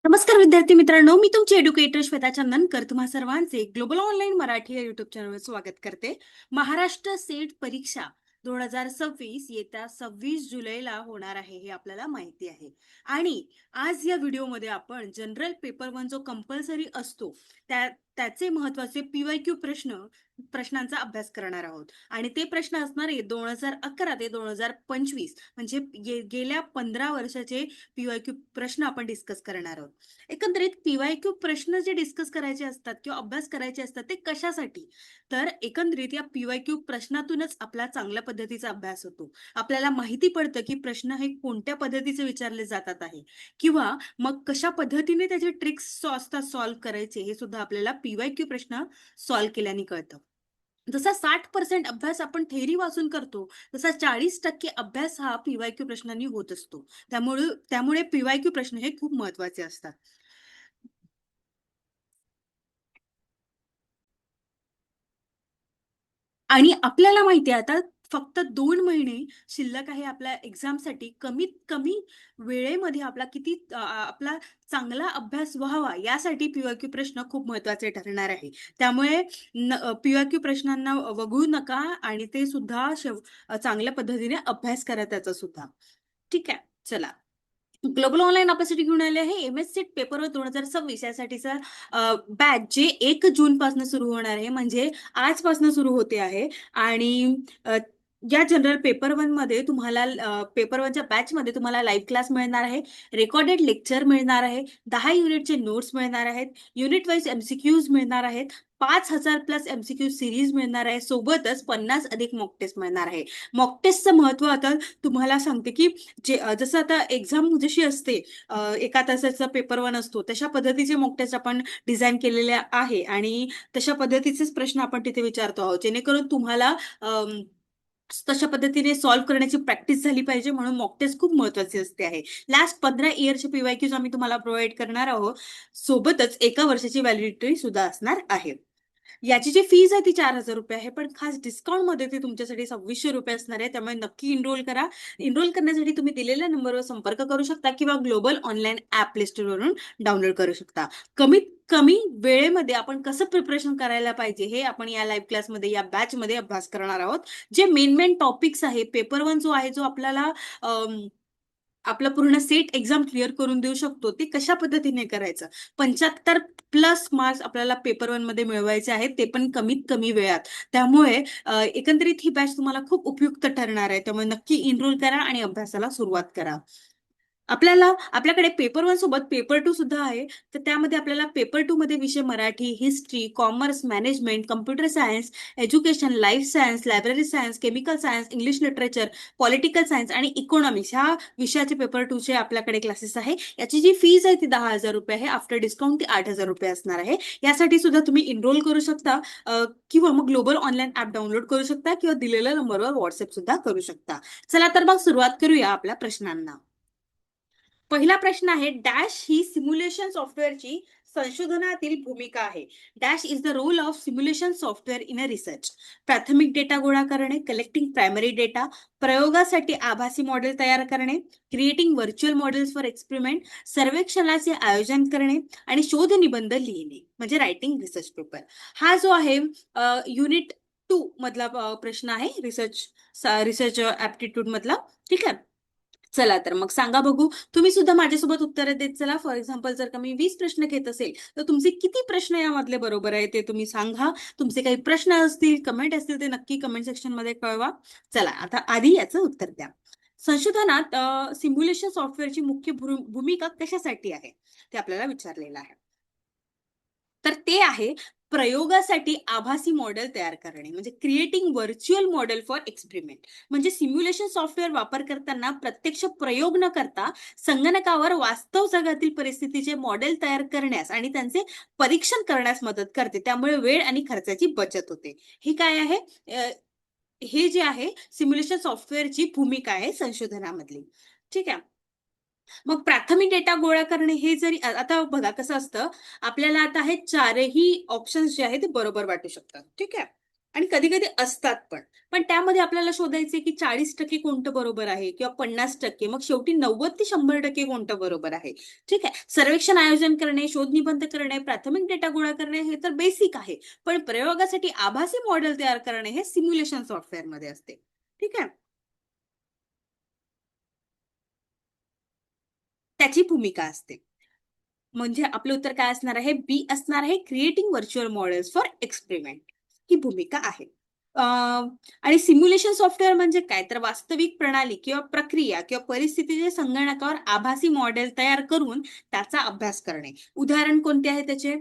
नमस्कार विद्यार्थी मित्रांनो, मी तुमची एड्युकेटर श्वेता चंदनकर तुम्हा सर्वांचे ग्लोबल ऑनलाईन मराठी या युट्यूब चॅनलवर स्वागत करते. महाराष्ट्र सेट परीक्षा 2026 येत्या 26 जुलैला होणार आहे हे आपल्याला माहिती आहे. आणि आज या व्हिडिओमध्ये आपण जनरल पेपर वन जो कंपल्सरी असतो त्याचे महत्वाचे PYQ प्रश्नांचा अभ्यास करणार आहोत. आणि ते प्रश्न असणार आहे 2011 ते 2025 म्हणजे गेल्या 15 वर्षाचे PYQ प्रश्न आपण डिस्कस करणार आहोत. एकंदरीत PYQ प्रश्न जे डिस्कस करायचे असतात किंवा अभ्यास करायचे असतात ते कशासाठी? तर एकंदरीत या PYQ प्रश्नातूनच आपला चांगल्या पद्धतीचा अभ्यास होतो. आपल्याला माहिती पडतं की प्रश्न हे कोणत्या पद्धतीचे विचारले जातात आहे किंवा मग कशा पद्धतीने त्याचे ट्रिक्स असतात सॉल्व्ह करायचे हे सुद्धा आपल्याला PYQ प्रश्न सॉल्व्ह केल्याने कळतं. जसा 60% अभ्यास आपण थेअरी वाचून करतो, तसा 40% अभ्यास हा PYQ प्रश्नांनी होत असतो. त्यामुळे PYQ प्रश्न हे खूप महत्वाचे असतात. आणि आपल्याला माहिती आहे आता फक्त 2 महिने शिल्लक आहे आपल्या एक्झामसाठी. कमीत कमी वेळेमध्ये आपला चांगला अभ्यास व्हावा यासाठी PYQ प्रश्न खूप महत्वाचे ठरणार आहे. त्यामुळे PYQ प्रश्नांना वगळू नका आणि ते सुद्धा चांगल्या पद्धतीने अभ्यास करा त्याचा सुद्धा. ठीक आहे, चला. ग्लोबल ऑनलाईन आपल्यासाठी घेऊन आले आहे MS सेट पेपर 2026 यासाठीचा बॅच जे 1 जून पासून सुरू होणार आहे, म्हणजे आजपासून सुरू होते आहे. आणि या जनरल पेपर वन मध्ये तुम्हाला पेपर वनच्या बॅच मध्ये तुम्हाला लाईव्ह क्लास मिळणार आहे, रेकॉर्डेड लेक्चर मिळणार आहे, 10 युनिटचे नोट्स मिळणार आहेत, युनिट वाईज MCQs मिळणार आहेत, 5,000+ MCQ सिरीज मिळणार आहे, सोबतच 50 अधिक मॉक टेस्ट मिळणार आहे. मॉक टेस्टचं महत्व आता तुम्हाला सांगते की जसं आता एक्झाम जशी असते, 1 तासाचा पेपर वन असतो, तशा पद्धतीचे मॉक टेस्ट आपण डिझाईन केलेले आहे आणि तशा पद्धतीचेच प्रश्न आपण तिथे विचारतो आहोत, जेणेकरून तुम्हाला तशा पद्धतीने सॉल्व्ह करण्याची प्रॅक्टिस झाली पाहिजे. म्हणून मॉक टेस्ट खूप महत्वाची असते आहे. लास्ट 15 इयरचे PYQs आम्ही तुम्हाला प्रोव्हाइड करणार आहोत. सोबतच 1 वर्षाची व्हॅलिडिटी सुद्धा असणार आहे. याची जी फीज आहे ती 4,000 रुपये आहे, पण खास डिस्काउंट मध्ये ती तुमच्यासाठी 2600 रुपये असणार आहे. त्यामुळे नक्की इनरोल करा. इनरोल करण्यासाठी तुम्ही दिलेल्या नंबरवर संपर्क करू शकता किंवा global online app play store वरून डाउनलोड करू शकता. कमीत कमी वेळेमध्ये आपण कसं प्रिपरेशन करायला पाहिजे हे आपण या लाईव्ह क्लासमध्ये, या बॅच मध्ये अभ्यास करणार आहोत. जे मेन टॉपिक्स आहे, पेपर वन जो आहे, जो आपल्याला आपलं पूर्ण सेट एक्झाम क्लिअर करून देऊ शकतो, ते कशा पद्धतीने करायचं. 75+ मार्क्स आपल्याला पेपर वन मध्ये मिळवायचे आहेत, ते पण कमीत कमी वेळात. त्यामुळे एकंदरीत ही बॅच तुम्हाला खूप उपयुक्त ठरणार आहे. त्यामुळे नक्की इनरोल करा आणि अभ्यासाला सुरुवात करा. आपल्याकडे पेपर वन सोबत पेपर 2 सुद्धा आहे. तर त्यामध्ये आपल्याला पेपर 2 मध्ये विषय Marathi, history, commerce, management, computer science, education, life science, library science, chemical science, English literature, political science आणि इकॉनॉमिक्स ह्या विषयाचे पेपर 2 चे आपल्याकडे क्लासेस आहे. याची जी फीज आहे ती 10,000 रुपये आहे. आफ्टर डिस्काउंट ती 8,000 रुपये असणार आहे. यासाठी सुद्धा तुम्ही इनरोल करू शकता किंवा मग ग्लोबल ऑनलाईन ऍप डाउनलोड करू शकता किंवा दिलेल्या नंबरवर व्हॉट्सअप सुद्धा करू शकता. चला तर मग सुरुवात करूया आपल्या प्रश्नांना. पहिला प्रश्न आहे, डॅश ही सिम्युलेशन सॉफ्टवेअरची संशोधनातील भूमिका आहे. Dash is the role of simulation software in a research. प्राथमिक डेटा गोळा करणे, कलेक्टिंग प्रायमरी डेटा, प्रयोगासाठी आभासी मॉडेल तयार करणे, creating virtual models for experiment, सर्वेक्षणाचे आयोजन करणे आणि शोध निबंध लिहिणे म्हणजे रायटिंग रिसर्च पेपर. हा जो आहे युनिट 2 मधला प्रश्न आहे, रिसर्च ऍप्टिट्यूड मधला. ठीक आहे, चला तर मग सांगा बघू. तुम्ही सुद्धा माझ्यासोबत उत्तर देत चला. फॉर एक्झाम्पल, जर का मी 20 प्रश्न घेत असेल तर तुमचे किती प्रश्न यामधले बरोबर आहे ते तुम्ही सांगा. तुमचे काही प्रश्न असतील, कमेंट असतील, ते नक्की कमेंट सेक्शन मध्ये कळवा. चला आता आधी याचं उत्तर द्या. संशोधनात सिम्युलेशन सॉफ्टवेअरची मुख्य भूमिका कशासाठी आहे ते आपल्याला विचारलेलं आहे. तर ते आहे प्रयोगासाठी आभासी मॉडेल तयार करणे, म्हणजे creating virtual model for experiment. म्हणजे सिम्युलेशन सॉफ्टवेअर वापर करताना प्रत्यक्ष प्रयोग न करता संगणकावर वास्तव जगातील परिस्थितीचे मॉडेल तयार करण्यास आणि त्यांचे परीक्षण करण्यास मदत करते. त्यामुळे वेळ आणि खर्चाची बचत होते. हे काय आहे? हे जे आहे सिम्युलेशन सॉफ्टवेअरची भूमिका आहे संशोधनामधली. ठीक आहे. मग प्राथमिक डेटा गोळा करणे हे जरी आता बघा कसं असतं, आपल्याला आता हे चारही ऑप्शन्स जे आहेत ते बरोबर वाटू शकतात. ठीक आहे. आणि कधी कधी असतात पण त्यामध्ये आपल्याला शोधायचे की 40% कोणतं बरोबर आहे किंवा 50%, मग शेवटी 90 ते 100% कोणतं बरोबर आहे. ठीक आहे, सर्वेक्षण आयोजन करणे, शोध निबंध करणे, प्राथमिक डेटा गोळा करणे हे तर बेसिक आहे. पण प्रयोगासाठी आभासी मॉडेल तयार करणे हे सिम्युलेशन सॉफ्टवेअर मध्ये असते. ठीक आहे, त्याची भूमिका असते. म्हणजे आपलं उत्तर काय असणार आहे? बी असणार आहे, creating virtual models for experiment. ही भूमिका आहे. आणि सिम्युलेशन सॉफ्टवेअर म्हणजे काय? तर वास्तविक प्रणाली किंवा प्रक्रिया किंवा परिस्थितीचे संगणकावर आभासी मॉडेल तयार करून त्याचा अभ्यास करणे. उदाहरण कोणते आहे त्याचे?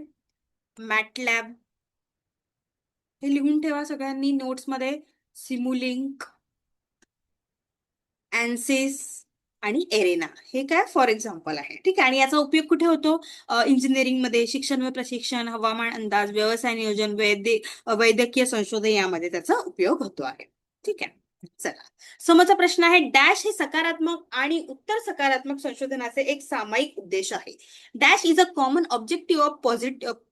मॅटलॅब, हे लिहून ठेवा सगळ्यांनी नोट्समध्ये. सिमुलिंक, अँसिस आणि एरेना, हे काय फॉर एक्झाम्पल आहे. ठीक आहे, आणि याचा उपयोग कुठे होतो? इंजिनिअरिंग मध्ये, शिक्षण व प्रशिक्षण, हवामान अंदाज, व्यवसाय नियोजन, वैद्यकीय संशोधन यामध्ये त्याचा उपयोग होतो आहे. ठीक आहे, चला. समोरचा प्रश्न आहे, डॅश हे सकारात्मक आणि उत्तर सकारात्मक संशोधनाचे एक सामायिक उद्देश आहे. Dash is a common objective of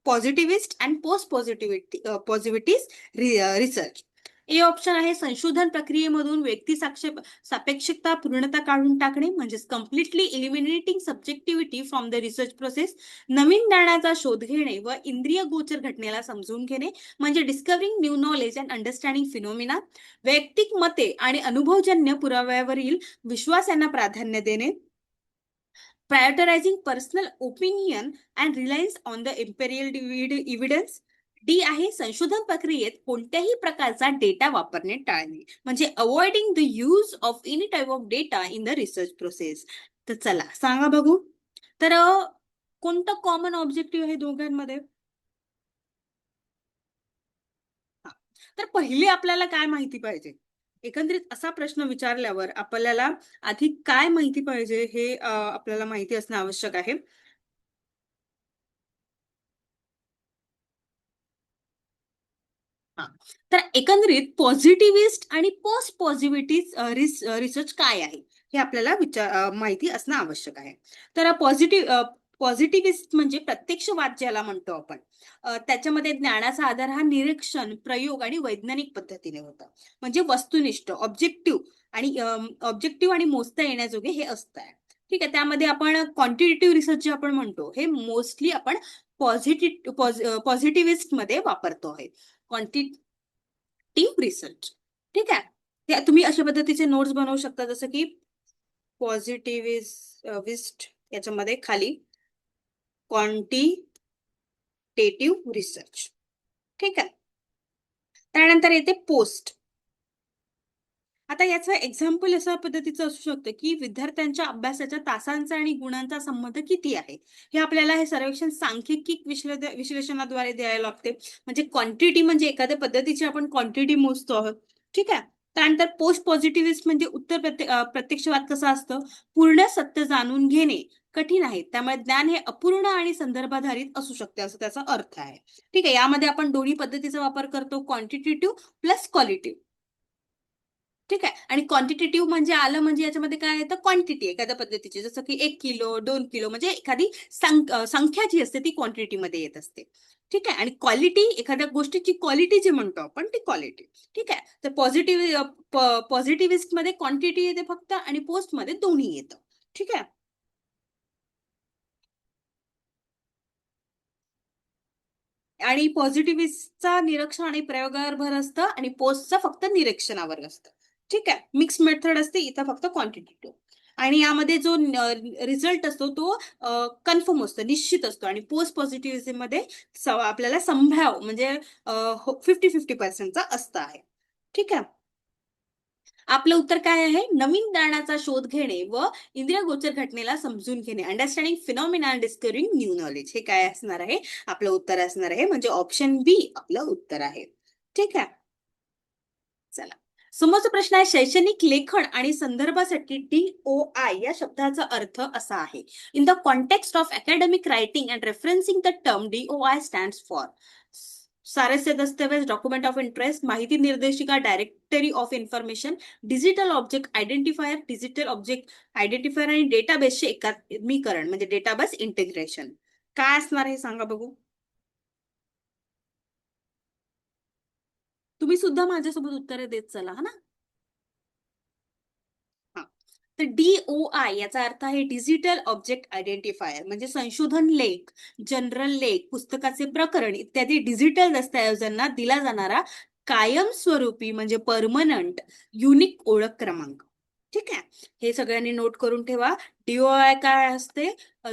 positivist and post positivities research. A option आहे, संशोधन प्रक्रियेमधून व्यक्ती सापेक्षता पूर्णता काढून टाकणे, म्हणजे completely eliminating subjectivity from the research process. नवीन ज्ञानाचा शोध घेणे व इंद्रिय गोचर घटनेला समजून घेणे, म्हणजे discovering new knowledge and understanding phenomena. वैयक्तिक मते आणि अनुभवजन्य पुराव्यावरील विश्वास यांना प्राधान्य देणे. Prioritising personal opinion and reliance on the empirical evidence. D आहे, संशोधन प्रक्रियेत कोणत्याही प्रकारचा डेटा वापरणे टाळणे, म्हणजे avoiding the use of any type of data in the research process. तर चला सांगा बघू. तर कोणतं कॉमन ऑब्जेक्टिव्ह आहे दोघांमध्ये? हा. तर पहिले आपल्याला काय माहिती पाहिजे? एकंदरीत असा प्रश्न विचारल्यावर आपल्याला आधी काय माहिती पाहिजे हे आपल्याला माहिती असणं आवश्यक आहे. हा. तर एकंदरीत पॉझिटिव्हिस्ट आणि पोस्ट पॉझिटिव्हिटीज रिसर्च काय आहे हे आपल्याला माहिती असणं आवश्यक आहे. तर पॉझिटिव्हिस्ट म्हणजे प्रत्यक्षवाद ज्याला म्हणतो आपण, त्याच्यामध्ये ज्ञानाचा आधार हा निरीक्षण, प्रयोग आणि वैज्ञानिक पद्धतीने होता. म्हणजे वस्तुनिष्ठ, ऑब्जेक्टिव्ह आणि मोजता येण्याजोगे हे असतं. ठीक आहे, त्यामध्ये आपण क्वांटिटेटिव्ह रिसर्च जे आपण म्हणतो हे मोस्टली आपण पॉझिटिव्हिस्ट मध्ये वापरतो आहे. Quantitative research. ठीक आहे, त्या तुम्ही अशा पद्धतीचे नोट्स बनवू शकता, जसं की पॉझिटिव्हिस्ट याच्यामध्ये खाली क्वांटिटेटिव्ह रिसर्च. ठीक आहे, त्यानंतर येते पोस्ट. आता याचं एक्झाम्पल अशा पद्धतीचं असू शकतं की विद्यार्थ्यांच्या अभ्यासाच्या तासांचा आणि गुणांचा संबंध किती आहे, हे आपल्याला हे सर्वेक्षण सांख्यिकी विश्लेषणाद्वारे द्यायला लागते. म्हणजे क्वांटिटी म्हणजे एखाद्या पद्धतीची आपण क्वांटिटी मोजतो आहोत. ठीक आहे, त्यानंतर पोस्ट पॉझिटिव्हिस्ट म्हणजे प्रत्यक्षवाद कसा असतं? पूर्ण सत्य जाणून घेणे कठीण आहे, त्यामुळे ज्ञान हे अपूर्ण आणि संदर्भाधारित असू शकते, असं त्याचा अर्थ आहे. ठीक आहे, यामध्ये आपण दोन्ही पद्धतीचा वापर करतो, क्वांटिटेटिव्ह प्लस क्वालिटिव्ह. ठीक आहे, आणि क्वांटिटेटिव्ह म्हणजे आलं म्हणजे याच्यामध्ये काय येतं? क्वांटिटी एखाद्या पद्धतीची, जसं की 1 किलो 2 किलो, म्हणजे एखादी संख्या जी असते ती क्वांटिटीमध्ये येत असते. ठीक आहे, आणि क्वालिटी एखाद्या गोष्टीची क्वालिटी जी म्हणतो आपण ती क्वालिटी. ठीक आहे, तर पॉझिटिव्हिस्ट मध्ये क्वांटिटी येते फक्त आणि पोस्ट मध्ये दोन्ही येतं. ठीक आहे, आणि पॉझिटिव्हिस्टचा निरीक्षण आणि प्रयोगावर भर असतं आणि पोस्टचा फक्त निरीक्षणावर असतं. ठीक आहे, मिक्स मेथड असते इथं, फक्त क्वांटिटेटिव्ह. आणि यामध्ये जो रिझल्ट असतो तो कन्फर्म असतो, निश्चित असतो. आणि पोस्ट पॉझिटिव्हिझम मध्ये आपल्याला संभाव्य म्हणजे 50-50% असतं आहे. ठीक आहे, आपलं उत्तर काय आहे? नवीन ज्ञानाचा शोध घेणे व इंद्रियगोचर घटनेला समजून घेणे, understanding phenomena, discovering new knowledge. हे काय असणार आहे? आपलं उत्तर असणार आहे, म्हणजे ऑप्शन बी आपलं उत्तर आहे. ठीक आहे, चला. समोरचा प्रश्न आहे, शैक्षणिक लेखन आणि संदर्भासाठी DOI या शब्दाचा अर्थ असा आहे. In the context of academic writing and referencing the term, DOI stands for सारस्य दस्तऐवज, डॉक्युमेंट ऑफ इंटरेस्ट, माहिती निर्देशिका, directory of information, digital object identifier, digital object identifier आणि डेटाबेसचे एकात्मीकरण, म्हणजे डेटाबेस इंटिग्रेशन. काय असणार आहे सांगा बघू. तुम्ही सुद्धा माझ्यासोबत उत्तरे देत चला, हा ना. हा. तर DOI याचा अर्थ आहे डिजिटल ऑब्जेक्ट आयडेंटिफायर, म्हणजे संशोधन लेख, जनरल लेख, पुस्तकाचे प्रकरण इत्यादी डिजिटल दस्तऐवजांना दिला जाणारा कायमस्वरूपी म्हणजे परमनंट युनिक ओळख क्रमांक. ठीक आहे, हे सगळ्यांनी नोट करून ठेवा. DOI काय असते?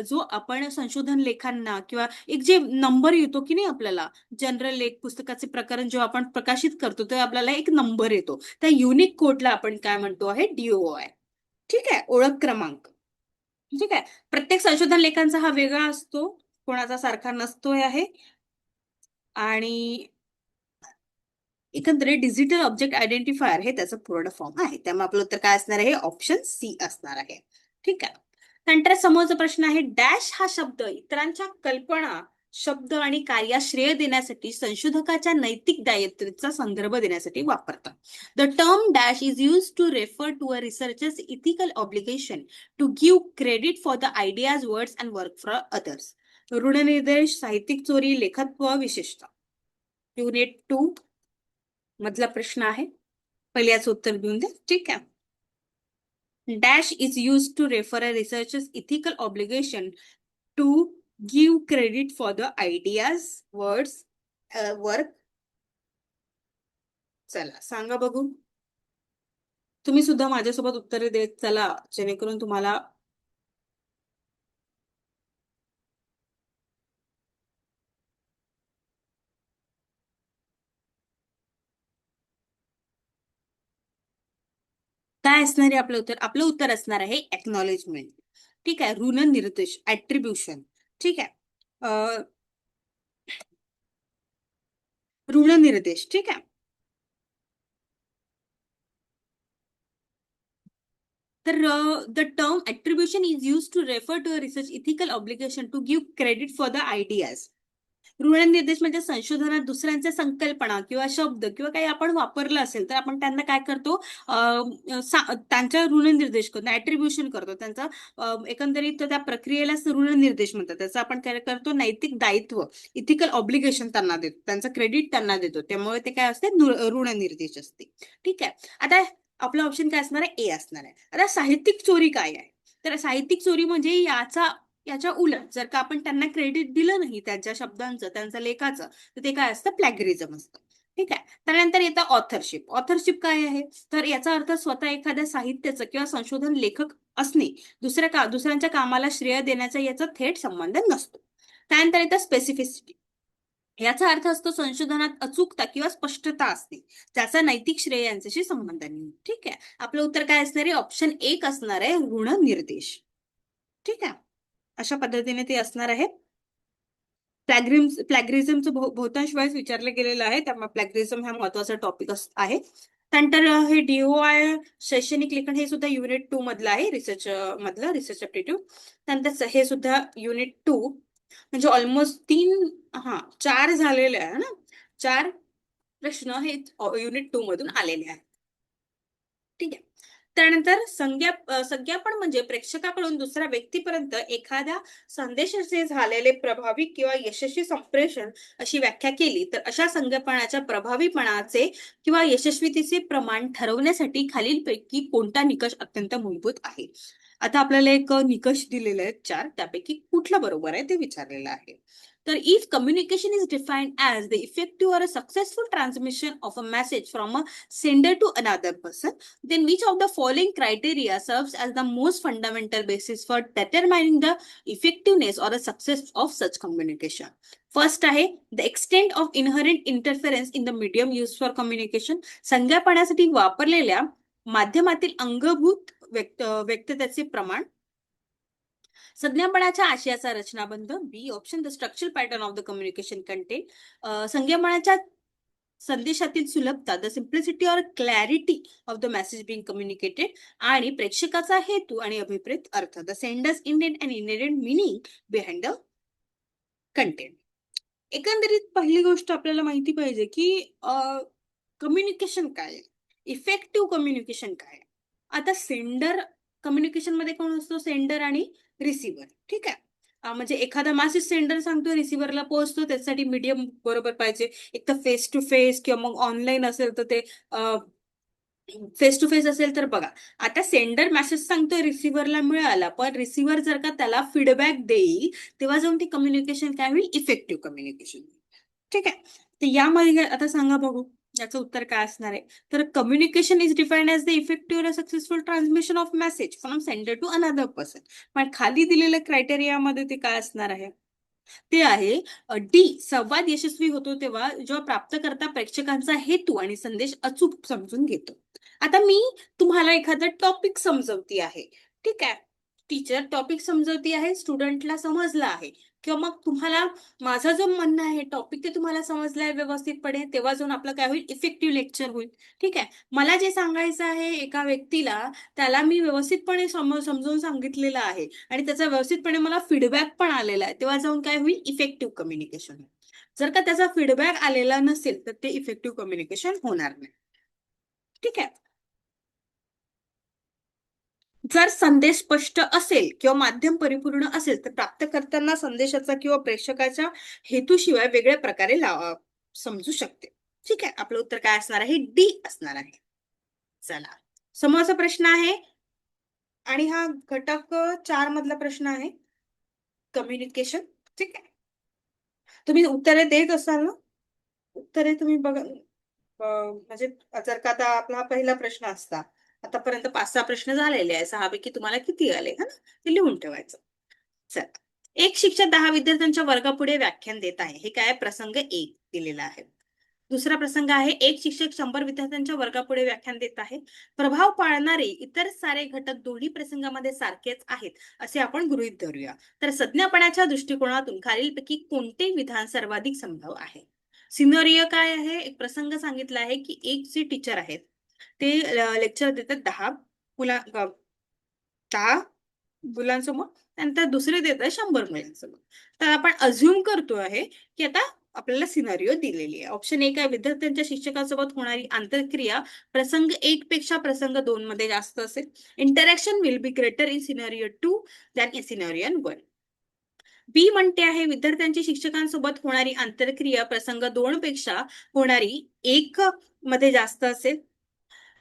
जो आपण संशोधन लेखांना किंवा एक जे नंबर येतो की नाही आपल्याला, जनरल लेख, पुस्तकाचे प्रकरण जेव्हा आपण प्रकाशित करतो तेव्हा आपल्याला एक नंबर येतो, त्या युनिक कोडला आपण काय म्हणतो आहे? DOI. ठीक आहे, ओळख क्रमांक. ठीक आहे, प्रत्येक संशोधन लेखांचा हा वेगळा असतो, कोणाचा सारखा नसतोय आहे. आणि एकंदरीत डिजिटल ऑब्जेक्ट आयडेंटिफायर हे त्याचं पूर्ण फॉर्म आहे. त्यामुळे आपलं उत्तर काय असणार आहे? ऑप्शन सी असणार आहे. ठीक आहे, नंतर समोरचा प्रश्न आहे, डॅश हा शब्द इतरांच्या कल्पना, शब्द आणि कार्यास श्रेय देण्यासाठी संशोधकाच्या नैतिक दायित्वाचा संदर्भ देण्यासाठी वापरतात. The term dash is use to refer to a researchers ethical obligation to give credit for the ideas, words and work for others. ऋणनिर्देश, साहित्यिक चोरी, लेखत्व विशेषता. युनिट 2 मधला प्रश्न आहे, पहिले याचं उत्तर देऊन द्या. ठीक आहे, dash is use to refer a researchers ethical obligation to give credit for the ideas, words, work. चला सांगा बघू, तुम्ही सुद्धा माझ्यासोबत उत्तरे देत चला, जेणेकरून तुम्हाला काय असणार आहे आपलं उत्तर? आपलं उत्तर असणार आहे एक्नॉलेजमेंट. ठीक आहे, ऋणनिर्देश, ऍट्रिब्युशन. ठीक आहे, ऋणनिर्देश. ठीक आहे, the term attribution is used to refer to a research ethical obligation to give credit for the ideas. ऋणनिर्देश म्हणजे संशोधनात दुसऱ्यांच्या संकल्पना किंवा शब्द किंवा काही आपण वापरलं असेल तर आपण त्यांना काय करतो? त्यांच्या ऋणनिर्देश करतो, ऍट्रिब्युशन करतो, त्यांचा एकंदरीत त्या प्रक्रियेला ऋणनिर्देश म्हणतात. त्याचं आपण काय करतो? नैतिक दायित्व, इथिकल ऑब्लिगेशन त्यांना देतो, त्यांचं क्रेडिट त्यांना देतो. त्यामुळे ते काय असते? ऋणनिर्देश असते. ठीक आहे, आता आपला ऑप्शन काय असणार आहे? ए असणार आहे. आता साहित्यिक चोरी काय आहे? तर साहित्यिक चोरी म्हणजे याच्या उलट जर का आपण त्यांना क्रेडिट दिलं नाही त्यांच्या शब्दांचं, त्यांच्या लेखाचं, तर ते काय असतं? प्लॅगरिझम असतं. ठीक आहे, त्यानंतर येतं ऑथरशिप. ऑथरशिप काय आहे? तर याचा अर्थ स्वतः एखाद्या साहित्याचं किंवा संशोधन लेखक असणे, दुसऱ्यांच्या कामाला श्रेय देण्याचा याचा थेट संबंध नसतो. त्यानंतर येतं स्पेसिफिसिटी. याचा अर्थ असतो संशोधनात अचूकता किंवा स्पष्टता असते, त्याचा नैतिक श्रेय यांच्याशी संबंध नाही. ठीक आहे, आपलं उत्तर काय असणार आहे? ऑप्शन 1 असणार आहे, ऋणनिर्देश. ठीक आहे, अशा पद्धतीने ते असणार आहे. प्लॅगरिझमचं बहुतांश वेळेस विचारलं गेलेलं आहे, त्यामुळे प्लॅगरिझम हा महत्वाचा टॉपिक आहे. त्यानंतर हे DOI शैक्षणिक लेखन हे सुद्धा युनिट 2 मधलं आहे, रिसर्च मधलं, रिसर्च ऍप्टिट्यूड. त्यानंतर हे सुद्धा युनिट 2, म्हणजे ऑलमोस्ट 4 झालेले आहे ना, 4 प्रश्न हे युनिट 2 मधून आलेले आहेत. ठीक आहे, त्यानंतर संज्ञापन म्हणजे प्रेक्षकाकडून दुसऱ्या व्यक्तीपर्यंत एखाद्या संदेशाचे झालेले प्रभावी किंवा यशस्वी संप्रेषण अशी व्याख्या केली तर अशा संज्ञापनाच्या प्रभावीपणाचे किंवा यशस्वीतेचे प्रमाण ठरवण्यासाठी खालीलपैकी कोणता निकष अत्यंत मूलभूत आहे? आता आपल्याला एक निकष दिलेले आहेत 4, त्यापैकी कुठला बरोबर आहे ते विचारलेलं आहे. तर if communication is defined as the effective or a successful transmission of a message from a sender to another person, then which of the following criteria serves as the most fundamental basis for determining the effectiveness or the success of such communication? First आहे, the extent of inherent interference in the medium used for communication. संज्ञापनासाठी वापरलेल्या माध्यमातील अंगभूत व्यक्ततेचे प्रमाण. संज्ञापनाच्या आशयाचा रचनाबंध. B option, the structural pattern of the communication content. संज्ञापनाच्या संदेशातील सुलभता, the simplicity or clarity of the message being communicated. आणि प्रेक्षकाचा हेतू आणि अभिप्रेत अर्थ, the sender's intent and inherent meaning behind the content. एकंदरीत पहिली गोष्ट आपल्याला माहिती पाहिजे की कम्युनिकेशन काय आहे, इफेक्टिव्ह कम्युनिकेशन काय आहे. आता सेंडर कम्युनिकेशन मध्ये कोण असतो? सेंडर आणि रिसिव्हर. ठीक आहे, म्हणजे एखादा मेसेज सेंडर सांगतो रिसिव्हरला पोहोचतो, त्यासाठी मीडियम बरोबर पाहिजे. एक तर फेस टू फेस किंवा मग ऑनलाईन असेल तर ते फेस टू फेस असेल तर बघा, आता सेंडर मेसेज सांगतोय रिसिव्हरला मिळाला, पण रिसिव्हर जर का त्याला फीडबॅक देईल तेव्हा जाऊन ती कम्युनिकेशन काय होईल, इफेक्टिव्ह कम्युनिकेशन. ठीक आहे. तर यामध्ये आता सांगा बघू याचं उत्तर काय असणार आहे. तर communication is defined as the effective successful transmission of message from sender to another person. पण खाली दिलेल्या क्रायटेरियामध्ये ते काय असणार आहे, ते आहे डी, संवाद यशस्वी होतो तेव्हा जेव्हा प्राप्तकर्ता प्रेक्षकांचा हेतू आणि संदेश अचूक समजून घेतो. आता मी तुम्हाला एखादा टॉपिक समजवती आहे, ठीक आहे. टीचर टॉपिक समजवती आहे, स्टुडंटला समजला आहे, किंवा मग तुम्हाला माझं जो म्हणणं आहे टॉपिक ते तुम्हाला समजलं आहे व्यवस्थितपणे, तेव्हा जाऊन आपलं काय होईल, इफेक्टिव्ह लेक्चर होईल. ठीक आहे. मला जे सांगायचं आहे एका व्यक्तीला, त्याला मी व्यवस्थितपणे समजावून सांगितलेलं आहे आणि त्याचा व्यवस्थितपणे मला फीडबॅक पण आलेला आहे, तेव्हा जाऊन काय होईल, इफेक्टिव्ह कम्युनिकेशन. जर का त्याचा फीडबॅक आलेला नसेल तर ते इफेक्टिव्ह कम्युनिकेशन होणार नाही. ठीक आहे. जर संदेश स्पष्ट असेल किंवा माध्यम परिपूर्ण असेल तर प्राप्तकर्त्यांना संदेशाचा किंवा प्रेक्षकाच्या हेतूशिवाय वेगळ्या प्रकारे समजू शकते. ठीक आहे. आपलं उत्तर काय असणार आहे, डी असणार आहे. चला, समोरचा प्रश्न आहे आणि हा घटक 4 मधला प्रश्न आहे, कम्युनिकेशन. ठीक आहे. तुम्ही उत्तरे देत असाल ना, उत्तरे तुम्ही बघा. म्हणजे जर का आता आपला पहिला प्रश्न असता, आतापर्यंत 5-6 प्रश्न झालेले आहे, 6 पैकी तुम्हाला किती आले हा, ते लिहून ठेवायचं. चला, एक शिक्षक 10 विद्यार्थ्यांच्या वर्गापुढे व्याख्यान देत आहे, हे काय, प्रसंग 1 दिलेला आहे. दुसरा प्रसंग आहे, एक शिक्षक 100 विद्यार्थ्यांच्या वर्गापुढे व्याख्यान देत आहे. प्रभाव पाळणारे इतर सारे घटक दोन्ही प्रसंगामध्ये सारखेच आहेत असे आपण गृहीत धरूया. तर संज्ञापनाच्या दृष्टिकोनातून खालीलपैकी कोणते विधान सर्वाधिक संभव आहे. सिनोरिओ काय आहे, एक प्रसंग सांगितला आहे की एक जे टीचर आहेत ते लेक्चर देतात 10 मुलांसमोर, त्यानंतर दुसरे देत आहे 100 मुलांसमोर. तर आपण अझ्युम करतो आहे की आता आपल्याला सिनारिओ दिलेली आहे. ऑप्शन 1 आहे, विद्यार्थ्यांच्या शिक्षकांसोबत होणारी आंतरक्रिया प्रसंग 1 पेक्षा प्रसंग 2 मध्ये जास्त असेल. Interaction will be greater in scenario 2 than in scenario 1. बी म्हणते आहे, विद्यार्थ्यांची शिक्षकांसोबत होणारी आंतरक्रिया प्रसंग 2 पेक्षा होणारी 1 मध्ये जास्त असेल.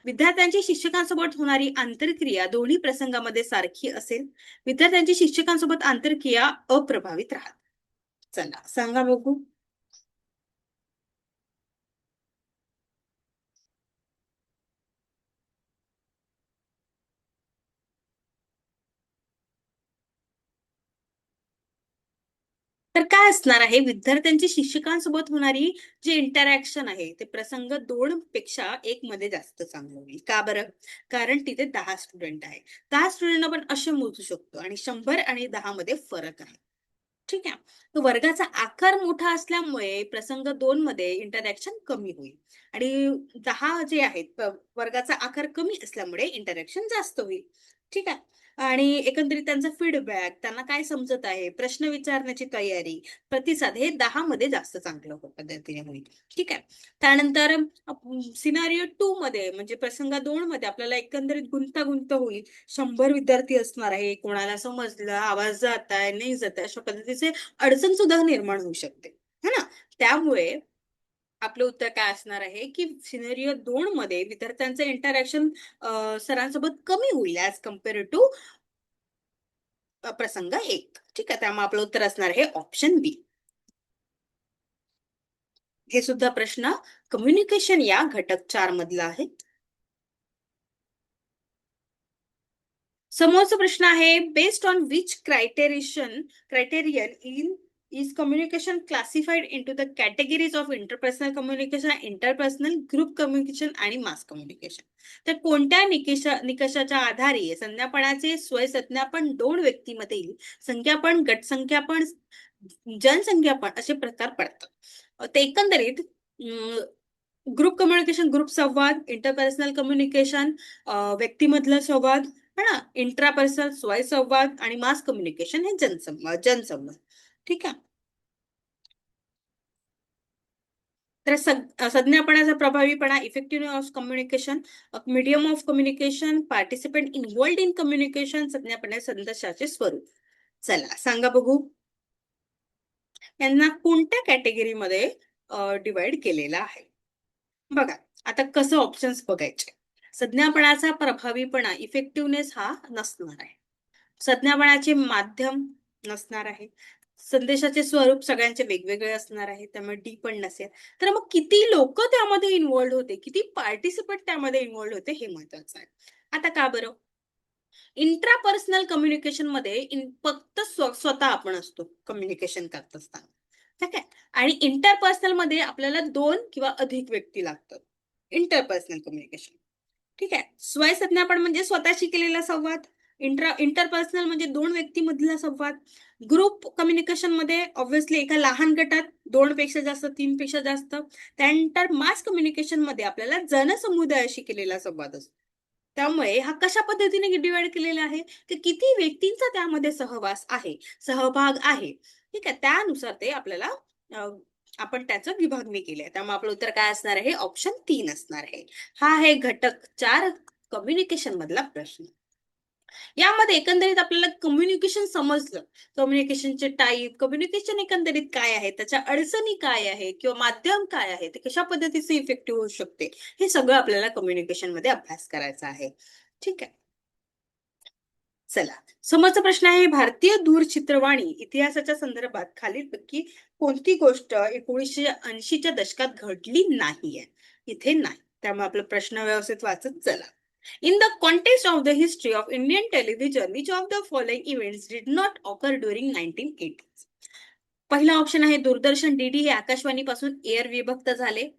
विद्यार्थ्यांची शिक्षकांसोबत होणारी आंतरक्रिया दोन्ही प्रसंगामध्ये सारखी असेल. विद्यार्थ्यांची शिक्षकांसोबत आंतरक्रिया अप्रभावित राहते. चला सांगा बघू. तर काय असणार आहे, विद्यार्थ्यांची शिक्षकांसोबत होणारी जी इंटरॅक्शन आहे ते प्रसंग 2 पेक्षा 1 मध्ये जास्त चांगलं होईल. का बरं? कारण तिथे 10 स्टुडंट आहे. 10 स्टुडंट आपण असे मोजू शकतो आणि 100 आणि 10 मध्ये फरक आहे. ठीक आहे. तर वर्गाचा आकार मोठा असल्यामुळे प्रसंग 2 मध्ये इंटरॅक्शन कमी होईल आणि 10 जे आहेत वर्गाचा आकार कमी असल्यामुळे इंटरॅक्शन जास्त होईल. ठीक आहे. आणि एकंदरीत त्यांचा फीडबॅक, त्यांना काय समजत आहे, प्रश्न विचारण्याची तयारी, प्रतिसाद हे 10 मध्ये जास्त चांगलं पद्धतीने होईल. ठीक आहे. त्यानंतर सिनारिओ 2 मध्ये म्हणजे प्रसंग 2 मध्ये आपल्याला एकंदरीत गुंतागुंत होईल. 100 विद्यार्थी असणार आहे, कोणाला समजलं, आवाज जात आहे, नाही जात आहे, अशा पद्धतीचे अडचण सुद्धा निर्माण होऊ शकते. है ना? त्यामुळे आपलं उत्तर काय असणार आहे, की सिनेरिओ 2 मध्ये विद्यार्थ्यांचं इंटरॅक्शन सरांसोबत कमी होईल ॲज कंपेअर टू प्रसंग 1. ठीक आहे. त्यामुळे आपलं उत्तर असणार आहे ऑप्शन बी. हे सुद्धा प्रश्न कम्युनिकेशन या घटक 4 मधला आहे. समोरचा प्रश्न आहे, based on which criterion in is communication classified into the categories of interpersonal communication, interpersonal, group communication आणि मास कम्युनिकेशन. तर कोणत्या निकषाच्या आधारे संज्ञापनाचे स्वयंसंज्ञापन 2 व्यक्तीमधील संख्यापन, गटसंख्यापन, जनसंख्यापन असे प्रकार पडतात. ते एकंदरीत ग्रुप कम्युनिकेशन, ग्रुप संवाद, इंटरपर्सनल कम्युनिकेशन, व्यक्तीमधला संवाद, है ना, इंट्रापर्सनल स्वय संवाद आणि मास कम्युनिकेशन हे जनसंवाद. ठीक आहे. तर संज्ञापनाचा प्रभावीपणा, effective of communication, medium of communication, participant involved in communication, संज्ञापना संदेशाचे स्वरूप. चला सांगा बघू, यांना कोणत्या कॅटेगरीमध्ये डिवाइड केलेलं आहे. बघा, आता कसं ऑप्शन्स बघायचे. संज्ञापनाचा प्रभावीपणा, इफेक्टिव्हनेस हा नसणार आहे. संज्ञापनाचे माध्यम नसणार आहे. संदेशाचे स्वरूप सगळ्यांचे वेगवेगळे असणार आहे, त्यामुळे डी पण नसेल. तर मग किती लोक त्यामध्ये इन्व्हॉल्ड होते, किती पार्टिसिपेट त्यामध्ये इन्व्हॉल्ड होते, हे महत्वाचं आहे. आता का बरं, इंट्रापर्सनल कम्युनिकेशन मध्ये फक्त स्वतः आपण असतो कम्युनिकेशन करत असताना, ठीक आहे. आणि इंटरपर्सनल मध्ये आपल्याला 2 किंवा अधिक व्यक्ती लागतात. इंटरपर्सनल कम्युनिकेशन, ठीक आहे. स्वयंसंज्ञापन म्हणजे स्वतःशी केलेला संवाद. इंटरपर्सनल म्हणजे 2 व्यक्तीमधला संवाद. ग्रुप कम्युनिकेशन मध्ये ऑब्व्हियसली एका लहान गटात 2 पेक्षा जास्त, 3 पेक्षा जास्त. त्यानंतर मास कम्युनिकेशन मध्ये आपल्याला जनसमुदायाशी केलेला संवाद असतो. त्यामुळे हा कशा पद्धतीने डिवाइड केलेला आहे, की किती व्यक्तींचा त्यामध्ये सहवास आहे, सहभाग आहे, ठीक आहे. त्यानुसार ते आपल्याला आपण त्याचं विभागणी केली आहे. त्यामुळे आपलं उत्तर काय असणार आहे, ऑप्शन 3 असणार आहे. हा आहे घटक 4 कम्युनिकेशन मधला प्रश्न. यामध्ये एकंदरीत आपल्याला कम्युनिकेशन समजलं, कम्युनिकेशनचे टाईप, कम्युनिकेशन एकंदरीत काय आहे, त्याच्या अडचणी काय आहे किंवा माध्यम काय आहे, ते कशा पद्धतीचे इफेक्टिव्ह होऊ शकते, हे सगळं आपल्याला कम्युनिकेशन मध्ये अभ्यास करायचा आहे. ठीक आहे. चला, समोरचा प्रश्न आहे, भारतीय दूरचित्रवाणी इतिहासाच्या संदर्भात खालीलपैकी कोणती गोष्ट 1980च्या दशकात घडली नाहीये. इथे नाही, त्यामुळे आपला प्रश्न व्यवस्थित वाचत चला. In the context of the history of Indian television, which of the following events did not occur during 1980s? पहिला ऑप्शन आहे दूरदर्शन डीडी हे आकाशवाणीपासून एअर विभक्त झाले.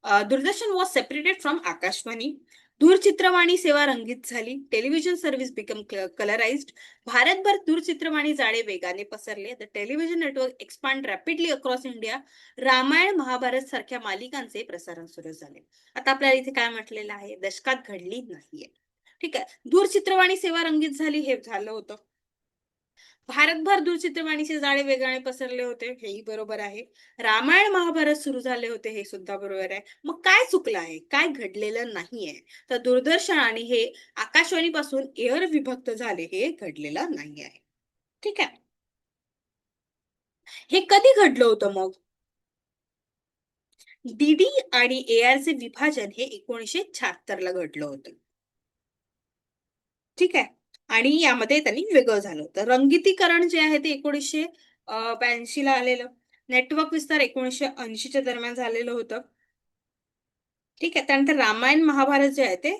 Doordarshan was separated from Akashvani. दूरचित्रवाणी सेवा रंगीत झाली. Television service become colourised. भारतभर दूरचित्रवाणी जाळे वेगाने पसरले. The television network expand rapidly across India. Ramayan Mahabharat सारख्या मालिकांचे प्रसारण सुरू झाले. आता आपल्याला इथे काय म्हटलेलं आहे, दशकात घडली नाहीये. ठीक आहे. दूरचित्रवाणी सेवा रंगीत झाली हे झालं होतं. भारतभर दूरचित्रवाणीचे जाळे वेगाने पसरले होते, हेही बरोबर आहे. रामायण महाभारत सुरू झाले होते, हे सुद्धा बरोबर आहे. मग काय चुकलं आहे, काय घडलेलं नाहीये, तर दूरदर्शन आणि हे आकाशवाणी पासून एअर विभक्त झाले, हे घडलेलं नाही आहे. ठीक आहे. हे कधी घडलं होतं मग? डीडी आणि एआरचे विभाजन हे 1976 ला घडलं होतं. ठीक आहे. आणि यामध्ये त्यांनी वेगळं झालं होतं. रंगीतीकरण जे आहे ते 1982 ला आलेलं. नेटवर्क विस्तार 1980 च्या दरम्यान झालेलं होतं. ठीक आहे. त्यानंतर रामायण महाभारत जे आहे ते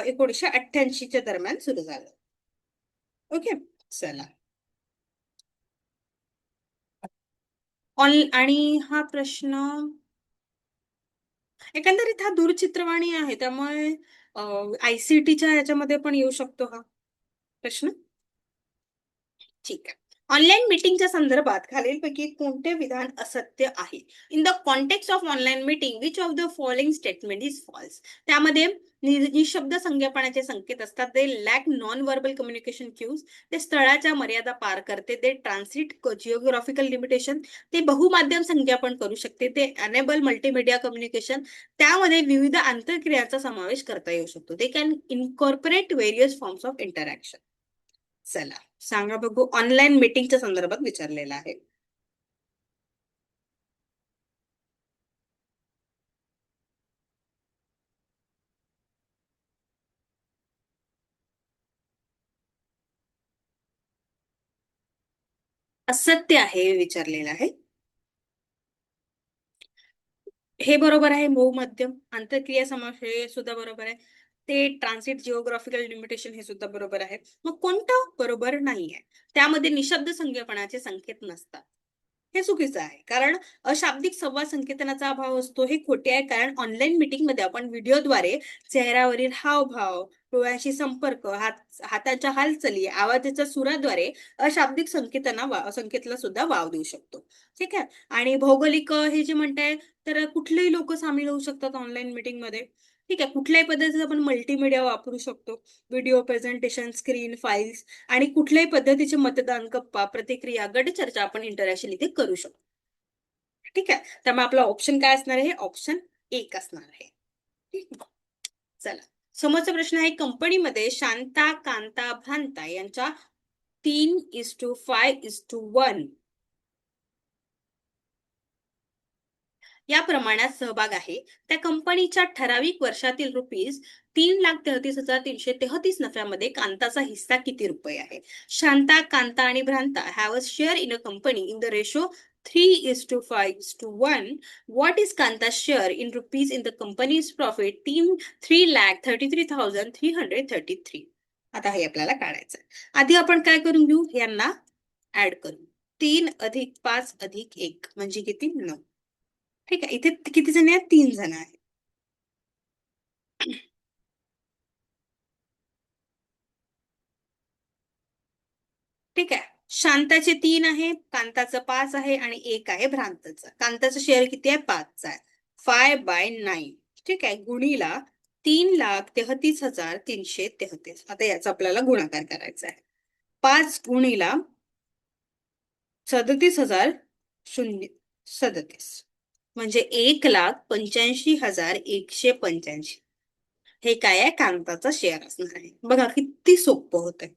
1988 च्या दरम्यान सुरू झालं. ओके. चला. आणि हा प्रश्न एकंदरीत हा दूरचित्रवाणी आहे, त्यामुळे आयसीटीच्या याच्यामध्ये पण येऊ शकतो हा प्रश्न. ठीक आहे. ऑनलाईन मीटिंगच्या संदर्भात खालीलपैकी कोणते विधान असत्य आहे? In the context of online meeting which of the following statement is false? त्यामध्ये निशब्द संज्ञापनाचे संकेत असतात. ते lack non verbal communication cues. ते स्थळाच्या मर्यादा पार करते. ते ट्रान्सिट जिओग्राफिकल लिमिटेशन. ते बहुमाध्यम संज्ञापन करू शकते. ते अनेबल मल्टीमीडिया कम्युनिकेशन. त्यामध्ये विविध आंतरक्रियांचा समावेश करता येऊ शकतो. ते can incorporate various forms of interaction. चला सांगा बघू, ऑनलाईन मीटिंगच्या संदर्भात विचारलेलं आहे. असत्य आहे विचारलेलं आहे. हे बरोबर आहे. बहुमाध्यम आंतरक्रिया समावेश हे सुद्धा बरोबर आहे. ते ट्रान्सिट जिओग्राफिकल लिमिटेशन हे सुद्धा बरोबर आहे. मग कोणतं बरोबर नाहीये? त्यामध्ये निशब्द संज्ञापनाचे संकेत नसतात. हे चुकीचं आहे, कारण अशाब्दिक संवाद संकेतनाचा अभाव असतो. हे खोटे आहे, कारण ऑनलाईन मीटिंग मध्ये आपण व्हिडिओद्वारे चेहऱ्यावरील हावभाव, डोळ्यांशी संपर्क, हाताच्या हालचाली, आवाजाच्या सुराद्वारे अशाब्दिक संकेतला सुद्धा वाव देऊ शकतो. ठीक आहे. आणि भौगोलिक हे जे म्हणताय, तर कुठलेही लोक सामील होऊ शकतात ऑनलाईन मीटिंग मध्ये. ठीक आहे. कुठल्याही पद्धतीचं आपण मल्टीमीडिया वापरू शकतो. व्हिडिओ प्रेझेंटेशन, स्क्रीन, फाईल्स आणि कुठल्याही पद्धतीचे मतदान, गप्पा, प्रतिक्रिया, गट चर्चा आपण इंटरॅक्शन इथे करू शकतो. ठीक आहे. त्यामुळे आपला ऑप्शन काय असणार आहे? ऑप्शन 1 असणार आहे. चला, समोरचा प्रश्न आहे, कंपनीमध्ये शांता, कांता, भ्रांता यांच्या 3:5:1 या प्रमाणात सहभाग आहे, त्या कंपनीच्या ठराविक वर्षातील ₹3,33,333 नफ्यामध्ये कांताचा हिस्सा किती रुपये आहे? शांता, कांता आणि Bhranta have a share in a company in the ratio 3:5:1. What is Kanta's share in rupees in the company's profit? 3,33,333. आता हे आपल्याला काढायचं आहे. आधी आपण काय करून घेऊ? यांना ऍड करू. 3 अधिक 5 अधिक 1 म्हणजे किती? 9. ठीक आहे. इथे किती जण आहेत? 3 जण आहेत. ठीक आहे. शांताचे 3 आहे, कांताचं 5 आहे आणि 1 आहे भ्रांतचं. कांताचं शेअर किती आहे? 5 आहे. 5/9. ठीक आहे. गुणीला 3,33,333. आता याचा आपल्याला गुणाकार करायचा आहे. 5 गुणीला 37,037 म्हणजे 1,85,185. हे काय आहे? कांताचा शेअर असणार आहे. बघा किती सोपं होतंय.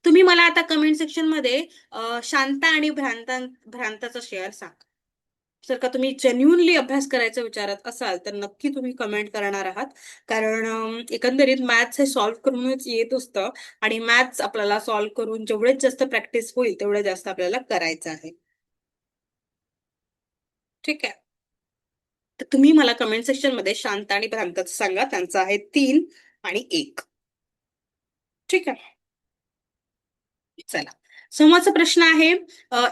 तुम्ही मला आता कमेंट सेक्शन मध्ये शांता आणि भ्रांताचा शेअर सांगा. जर का तुम्ही जेन्युनली अभ्यास करायचा विचारत असाल तर नक्की तुम्ही कमेंट करणार आहात. कारण एकंदरीत मॅथ्स हे सॉल्व्ह करूनच येत असतं आणि मॅथ्स आपल्याला सॉल्व्ह करून जेवढेच जास्त प्रॅक्टिस होईल तेवढं जास्त आपल्याला करायचं आहे. ठीक आहे. तर तुम्ही मला कमेंट सेक्शन मध्ये शांता आणि भ्रांताचं सांगा. त्यांचं आहे 3 आणि 1. ठीक आहे. चला. समोरचा प्रश्न आहे,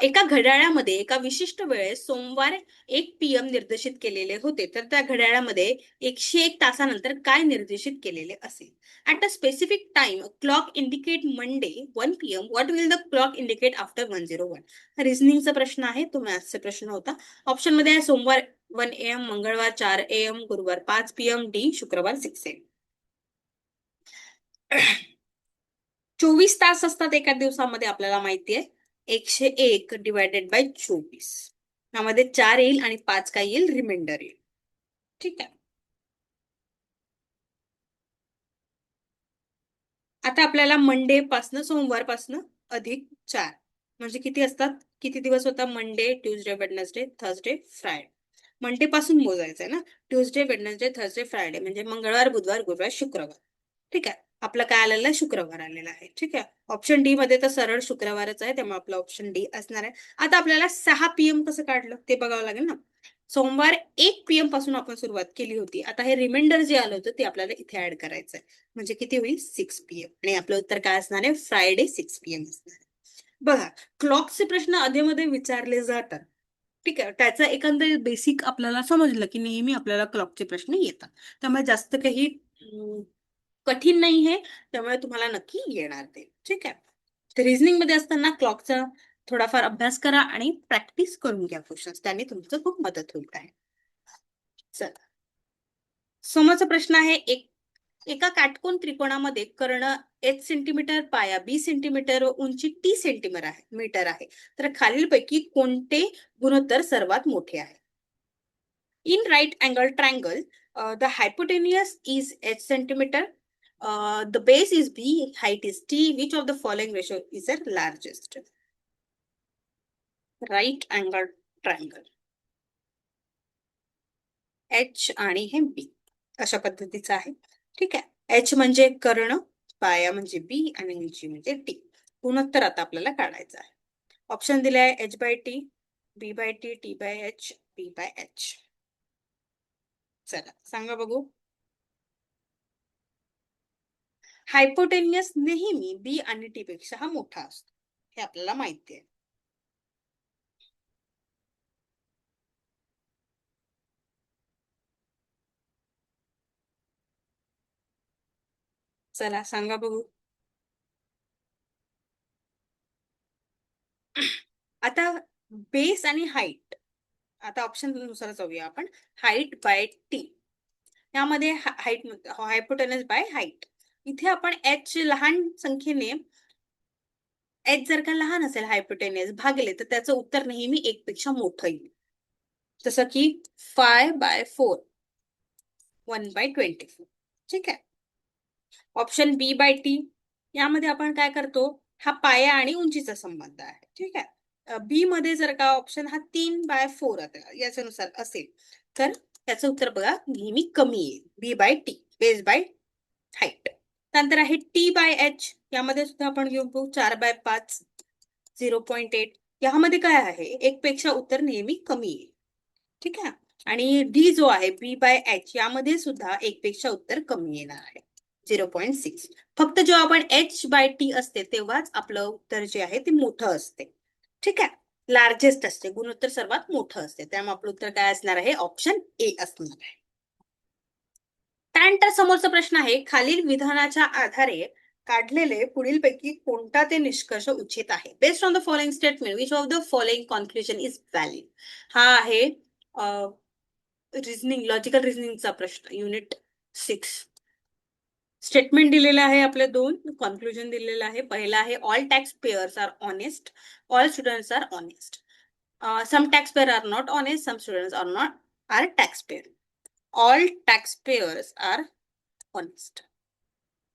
एका घड्याळामध्ये एका विशिष्ट वेळेस सोमवार 1 PM निर्देशित केलेले होते, तर त्या घड्याळामध्ये 101 तासानंतर काय निर्देशित केलेले असेल? At a specific time clock indicate Monday 1 PM. What will the clock indicate after 101? रिझनिंगचा प्रश्न आहे, तो मॅथ्सचा प्रश्न होता. ऑप्शन मध्ये आहे सोमवार 1 AM, मंगळवार 4 AM, गुरुवार 5 PM, डी शुक्रवार 6 AM. 24 तास असतात एका दिवसामध्ये आपल्याला माहिती आहे. 101 डिवायडेड बाय 24. यामध्ये 4 येईल आणि 5 काय येईल? रिमाइंडर येईल. ठीक आहे. आता आपल्याला मंडे पासनं सोमवार पासनं अधिक 4 म्हणजे किती असतात? किती दिवस होता? Monday, Tuesday, Wednesday, Thursday, Friday. Monday पासून मोजायचंय ना. ट्युजडे, वेडनेसडे, थर्सडे, फ्रायडे म्हणजे मंगळवार, बुधवार, गुरुवार, शुक्रवार. ठीक आहे. आपलं काय आलेलं आहे? शुक्रवार आलेला आहे. ठीक आहे. ऑप्शन डी मध्ये तर सरळ शुक्रवारच आहे, त्यामुळे आपलं ऑप्शन डी असणार आहे. आता आपल्याला 6 PM कसं काढलं ते बघावं लागेल ना. सोमवार 1 PM पासून आपण सुरुवात केली होती. आता हे रिमाइंडर जे आलं होतं ते आपल्याला इथे ऍड करायचं आहे. म्हणजे किती होईल? 6 PM. आणि आपलं उत्तर काय असणार आहे? फ्रायडे 6 PM असणार आहे. बघा, क्लॉकचे प्रश्न अधेमध्ये विचारले जातात. ठीक आहे. त्याचं एकंदरीत बेसिक आपल्याला समजलं की नेहमी आपल्याला क्लॉकचे प्रश्न येतात. त्यामुळे जास्त काही कठीण नाही आहे, त्यामुळे तुम्हाला नक्की येणार ते. ठीक आहे. तर रिझनिंग मध्ये असताना क्लॉकचा थोडाफार अभ्यास करा आणि प्रॅक्टिस करून घ्या क्वेश्चन्स. त्याने तुमचं खूप मदत होईल आहे. चला. समोरचा प्रश्न आहे, एका काटकोन त्रिकोणामध्ये कर्ण H सेंटीमीटर, पाया B सेंटीमीटर व उंची T मीटर आहे. तर खालीलपैकी कोणते गुणोत्तर सर्वात मोठे आहे? In right angle triangle, the hypotenuse is H centimeter, the base is B, height is T. Which of the following ratio is the largest? Right angle triangle. H आणि हे B अशा पद्धतीचं आहे. ठीक आहे. H म्हणजे कर्ण, पाया म्हणजे B आणि उंची म्हणजे T. गुणोत्तर आता आपल्याला काढायचं आहे. ऑप्शन दिले आहे H/T, B/T, T/H, B/H. चला सांगा बघू. हायपोटेनियस नेहमी बी आणि टी पेक्षा हा मोठा असतो, हे आपल्याला माहिती आहे. चला सांगा बघू. आता बेस आणि हाईट, आता ऑप्शन नुसार जाऊया आपण. हाईट बाय टी, यामध्ये हाईट हायपोटेनस बाय हाईट. इथे आपण एच लहान संख्येने, एच जर का लहान असेल हायपोटेनस भागले तर त्याचं उत्तर नेहमी 1 पेक्षा मोठं येईल. जसं की 5/4, 1/24. ठीक आहे. ऑप्शन B/T, यामध्ये आपण काय करतो? हा पाया आणि उंचीचा संबंध आहे. ठीक आहे. बी मध्ये जर का ऑप्शन हा 3/4 याच्यानुसार असेल तर त्याचं उत्तर बघा नेहमी कमी येईल. B by T, base by height. त्यानंतर आहे टी बाय एच, यामध्ये सुद्धा आपण घेऊ 4/5, 0.8. यामध्ये काय आहे, एक पेक्षा उत्तर नेहमी कमी येईल. ठीक आहे. आणि डी जो आहे बी बाय एच, यामध्ये सुद्धा एक पेक्षा उत्तर कमी येणार आहे, 0.6. फक्त जेव्हा आपण एच बाय टी असते तेव्हाच आपलं उत्तर जे आहे ते मोठं असते. ठीक आहे. लार्जेस्ट असते, गुणोत्तर सर्वात मोठं असते. त्यामुळे आपलं उत्तर काय असणार आहे, ऑप्शन ए असणार आहे. त्यानंतर समोरचा प्रश्न आहे, खालील विधानाच्या आधारे काढलेले पुढीलपैकी कोणता ते निष्कर्ष उचित आहे. Based on the following statement which of the following conclusion is valid. हा आहे रिझनिंग, लॉजिकल रिझनिंगचा प्रश्न, युनिट 6. स्टेटमेंट दिलेलं आहे, आपले दोन कॉन्क्लुजन दिलेलं आहे. पहिला आहे all tax payers are honest, all students are honest. Some tax payer are not honest, some students are not are tax payer. All taxpayers are honest.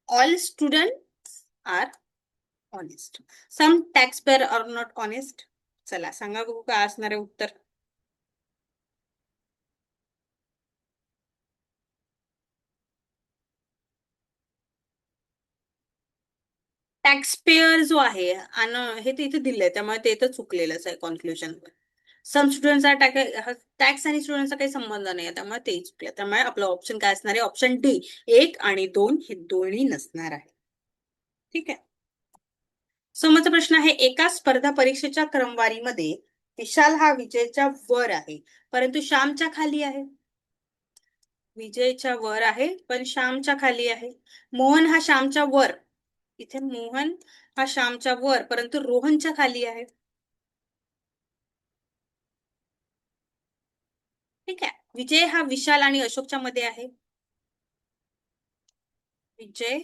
All students are honest. Some taxpayer are not honest. चला सांगा बघू काय असणार आहे उत्तर. टॅक्सपेयर जो आहे हे ते इथे दिलंय त्यामुळे ते इथं चुकलेलंच आहे कॉन्क्लुजन. सम स्टुडंट्सचा टॅक्स आणि स्टुडंटचा काही संबंध नाही त्यामुळे ते चुकले. त्यामुळे आपलं ऑप्शन काय असणार आहे, ऑप्शन डी 1 आणि 2 हे दोन्ही नसणार आहे. ठीक आहे. समोरचा प्रश्न आहे, एका स्पर्धा परीक्षेच्या क्रमवारीमध्ये विशाल हा विजयच्या वर आहे परंतु श्यामच्या खाली आहे. विजयच्या वर आहे पण श्यामच्या खाली आहे. मोहन हा श्यामच्या वर, इथे मोहन हा श्यामच्या वर परंतु रोहनच्या खाली आहे. ठीक आहे. विजय हा विशाल आणि अशोकच्या मध्ये आहे. विजय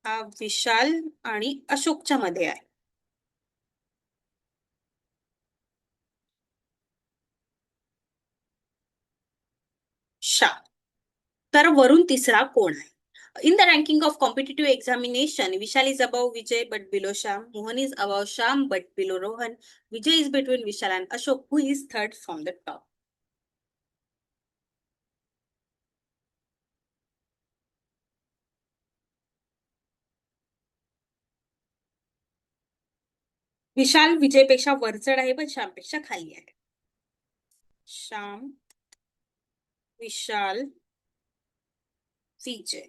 हा विशाल आणि अशोकच्या मध्ये आहे. श्याम. तर वरून तिसरा कोण आहे. In the ranking of competitive examination, Vishal is above Vijay but below Sham. Mohan is above Sham but below Rohan. Vijay is between Vishal and Ashok, who is third from the top. विशाल विजयपेक्षा वरचढ आहे पण श्यामपेक्षा खाली आहे. श्याम, विशाल, विजय.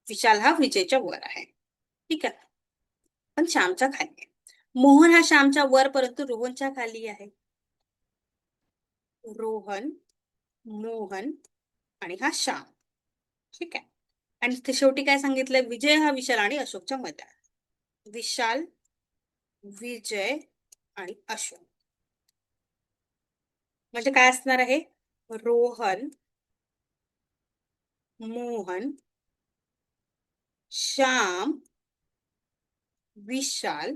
विशाल हा विजयच्या वर आहे. ठीक आहे. पण श्यामच्या खाली आहे. मोहन हा श्यामच्या वर परंतु रोहनच्या खाली आहे. रोहन, मोहन आणि हा श्याम. ठीक आहे. आणि ते शेवटी काय सांगितलंय, विजय हा विशाल आणि अशोकच्या मध्ये आहे. विशाल, विजय आणि अशोक. म्हणजे काय असणार आहे, रोहन, मोहन, श्याम, विशाल,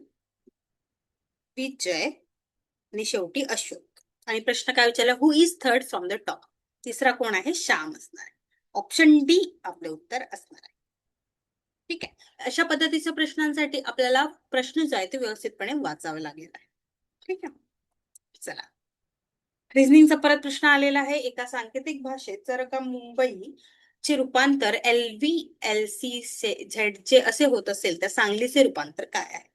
विजय आणि शेवटी अशोक. आणि प्रश्न काय विचारला, who is third from the top. तिसरा कोण आहे, श्याम असणार आहे. ऑप्शन डी आपले उत्तर असणार आहे. ठीक आहे. अशा पद्धतीच्या प्रश्नांसाठी आपल्याला प्रश्न जो आहे ते व्यवस्थितपणे वाचावे लागेल. ठीक आहे. चला, रिझनिंगचा परत प्रश्न आलेला आहे. एका सांकेतिक भाषेत जर का मुंबई चे रूपांतर LVLCZ जे असे होत असेल तर सांगलीचे रूपांतर काय आहे.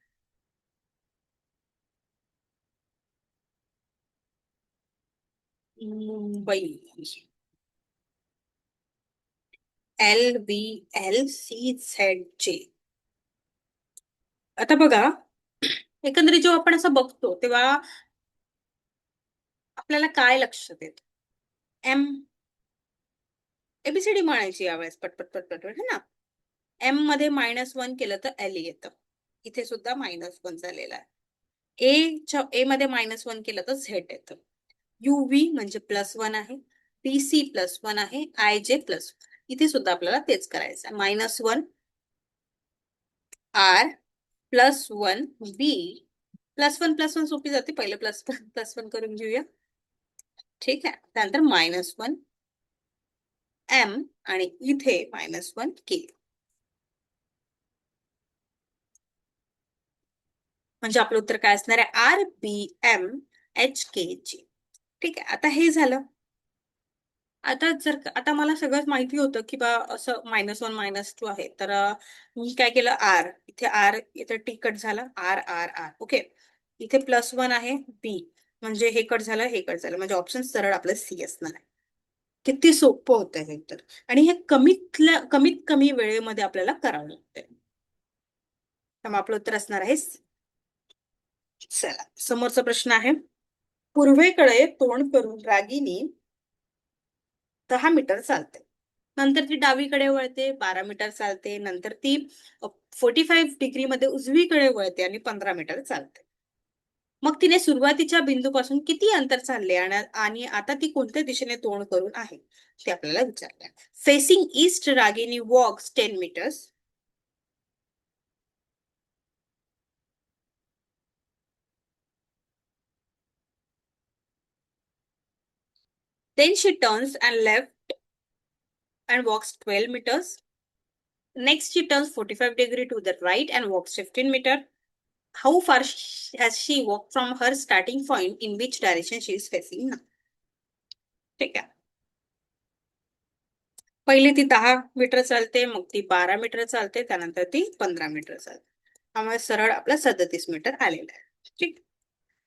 मुंबई LVLCZ. आता बघा, एकंदरीत जेव्हा आपण असं बघतो तेव्हा आपल्याला काय लक्षात येतं, एम एबीसीडी म्हणायची यावेळेस पटपट पटपट है ना. एम मध्ये -1 केलं तर एल येतं. इथे सुद्धा -1 झालेला आहे. ए मध्ये -1 केलं तर झेड येतं. UV म्हणजे +1 आहे. PC +1 आहे. IJ +1. इथे सुद्धा आपल्याला तेच करायचं आहे. -1 R +1 B +1 सोपी जाते. पहिले +1 करून घेऊया. ठीक आहे. त्यानंतर -1 M आणि इथे -1 K. म्हणजे आपलं उत्तर काय असणार आहे? RBMHKG. ठीक आहे, आता हे झालं. आता मला सगळंच माहिती होतं की बा असं -1 -2 आहे, तर मी काय केलं, इथे टी कट झालं, R ओके. इथे +1 आहे, बी म्हणजे हे कट झालं, हे कट झालं, म्हणजे ऑप्शन सरळ आपलं सी असणार आहे. किती सोपं होतं हे तर, आणि हे कमीत कमी वेळेमध्ये आपल्याला करावं लागतंय. त्यामुळे आपलं उत्तर असणार आहे C. चला, समोरचा प्रश्न आहे. पूर्वेकडे तोंड करून रागिनी 10 मीटर चालते. नंतर ती डावीकडे वळते, 12 मीटर चालते. नंतर ती 45 डिग्रीमध्ये उजवीकडे वळते आणि 15 मीटर चालते. मग तिने सुरुवातीच्या बिंदूपासून किती अंतर चालले आणि आता ती कोणत्या दिशेने तोंड करून आहे ते आपल्याला विचारलंय. Facing east Ragini walks 10 meters. Then she turns and left and walks 12 meters. Next, she turns 45 degree to the right and walks 15 meters. How far has she walked from her starting point? In which direction she is facing now? ठीक आहे. पहिली ती 10 metre चालते, मग ती 12 metre चालते, त्यानंतर ती 15 मीटर चालते. त्यामुळे सरळ आपला 37 मीटर आलेला आहे. ठीक,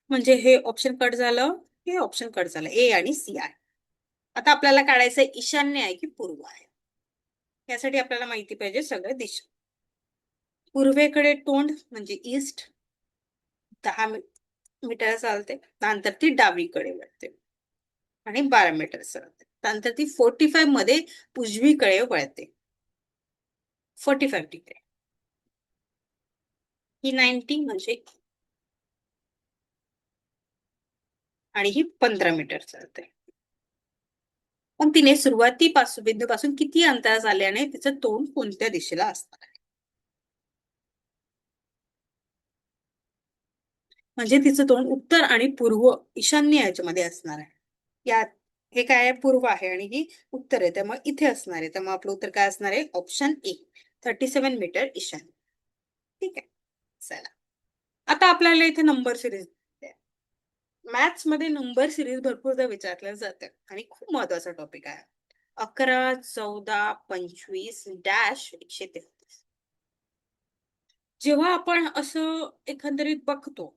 म्हणजे हे ऑप्शन कट झालं, हे ऑप्शन कट झालं, ए आणि सी आहे. आता आपल्याला काढायचं ईशान्य आहे की पूर्व आहे. यासाठी आपल्याला माहिती पाहिजे सगळ्या दिशा. पूर्वेकडे तोंड म्हणजे ईस्ट, 10 मीटर चालते, त्यानंतर ती डावीकडे वळते आणि 12 मीटर चालते, त्यानंतर ती 45 मध्ये उजवीकडे वळते, 45 डिग्री. ही 90 म्हणजे, आणि ही 15 मीटर चालते. मग तिने बिंदूपासून किती अंतर झाल्याने तिचं तोंड कोणत्या दिशेला असणार आहे? म्हणजे तिचं तोंड उत्तर आणि पूर्व ईशान्य याच्यामध्ये असणार आहे. यात हे काय आहे? पूर्व आहे आणि ही उत्तर आहे, त्यामुळे इथे असणार आहे. त्यामुळे आपलं उत्तर काय असणार आहे? ऑप्शन ए, 37 मीटर ईशान्य. ठीक आहे, चला. आता आपल्याला इथे नंबर सिरीज, मॅथ्स मध्ये नंबर सिरीज भरपूरदा विचारलं जातं आणि खूप महत्वाचा टॉपिक आहे. 11, 14, 25 डॅश 133. जेव्हा आपण असं एकंदरीत बघतो,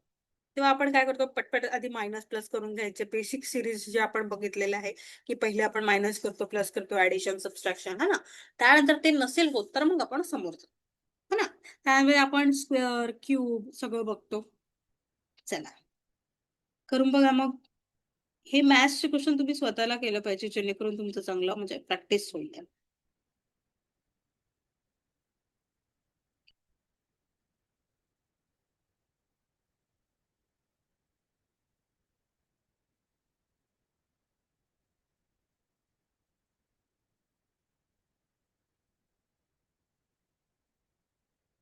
तेव्हा आपण काय करतो, पटपट आधी मायनस प्लस करून घ्यायचे. बेसिक सिरीज जे आपण बघितलेलं आहे की पहिले आपण मायनस करतो, प्लस करतो, ऍडिशन, सबस्ट्रॅक्शन, है ना. त्यानंतर ते नसेल होत तर मग आपण समोर जातो, है ना. त्यावेळी आपण स्क्वेअर, क्यूब सगळं बघतो. चला, करून बघा मग. हे मॅथ्सचे क्वेश्चन तुम्ही स्वतःला केलं पाहिजे, जेणेकरून तुमचं चांगलं म्हणजे प्रॅक्टिस होईल.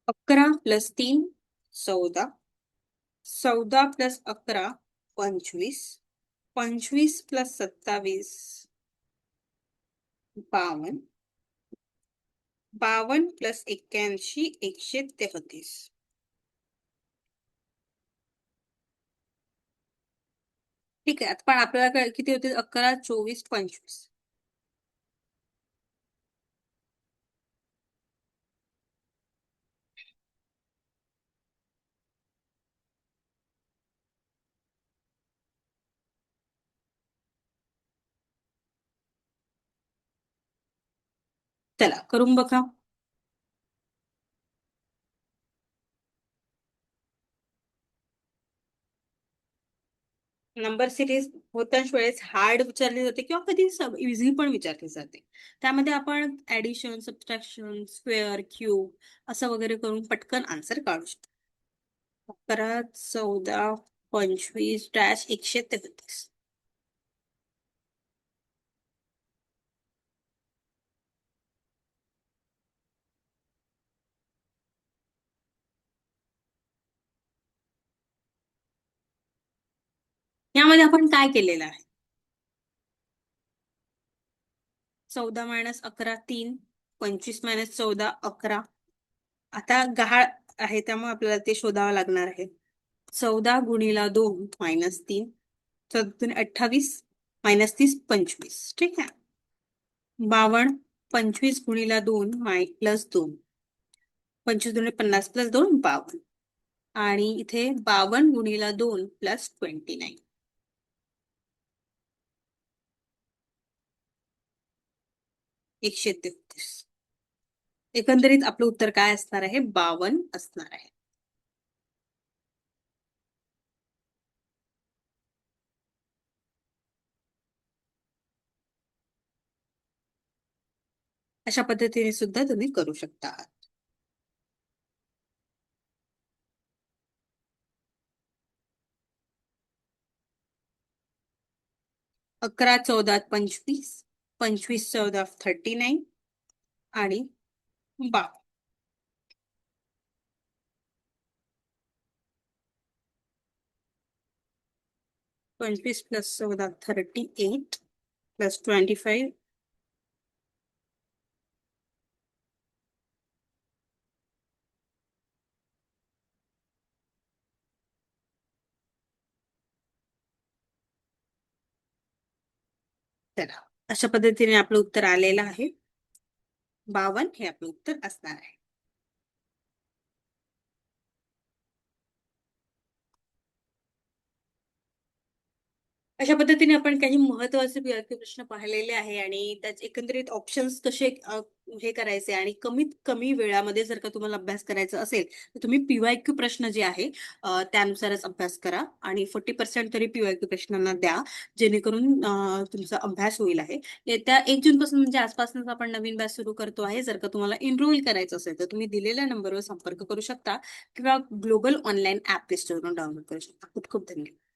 11 + 3 14, 14 + 11 25, 25 + 27 52, 52 + 81 133. ठीक आहे, पण आपल्याला किती होते? 11, 24, 25. चला, करून बघा. नंबर सिरीज बहुतांश वेळेस हार्ड विचारली जाते किंवा कधी इझी पण विचारली जाते. त्यामध्ये आपण ऍडिशन, सबट्रॅक्शन, स्क्वेअर, क्यूब असं वगैरे करून पटकन आन्सर काढू शकतो. 11, 14, 25 डॅश 133. यामध्ये आपण काय केलेलं आहे? 14 - 11 3, 25 - 14 11. आता गहाळ आहे त्यामुळे आपल्याला ते शोधावं लागणार आहे. 14 गुणिला 2 -3, 14 28, -30 25. ठीक आहे. 52, 25 गुणिला 2 प्लस 2, 25 गुणिले 50 प्लस 2 52. आणि इथे 52 गुणिला 2 प्लस 29, 133. एकंदरीत आपलं उत्तर काय असणार आहे? 52 असणार आहे. अशा पद्धतीने सुद्धा तुम्ही करू शकता. 11 14 25, 25 14 39 आणि 52. 25 प्लस 14 38 प्लस 25. चला, अशा पद्धतीने आपलं उत्तर आलेलं आहे. 52 हे आपलं उत्तर असणार आहे. अशा पद्धतीने आपण काही महत्त्वाचे प्रश्न पाहिलेले आहे आणि त्याचे एकंदरीत ऑप्शन्स कसे हे करायचे आणि कमीत कमी वेळामध्ये जर का तुम्हाला अभ्यास करायचा असेल, तर तुम्ही पी-वाय-क्यू प्रश्न जे आहे त्यानुसारच अभ्यास करा आणि 40% तरी पी-वाय-क्यू प्रश्नांना द्या, जेणेकरून तुमचा अभ्यास होईल आहे. येत्या 1 जूनपासून म्हणजे आजपासूनच आपण नवीन बॅच सुरू करतो आहे. जर का तुम्हाला एनरोल करायचं असेल, तर तुम्ही दिलेल्या नंबरवर संपर्क करू शकता किंवा ग्लोबल ऑनलाईन ॲप प्ले स्टोअरवरून डाउनलोड करू शकता. खूप खूप धन्यवाद.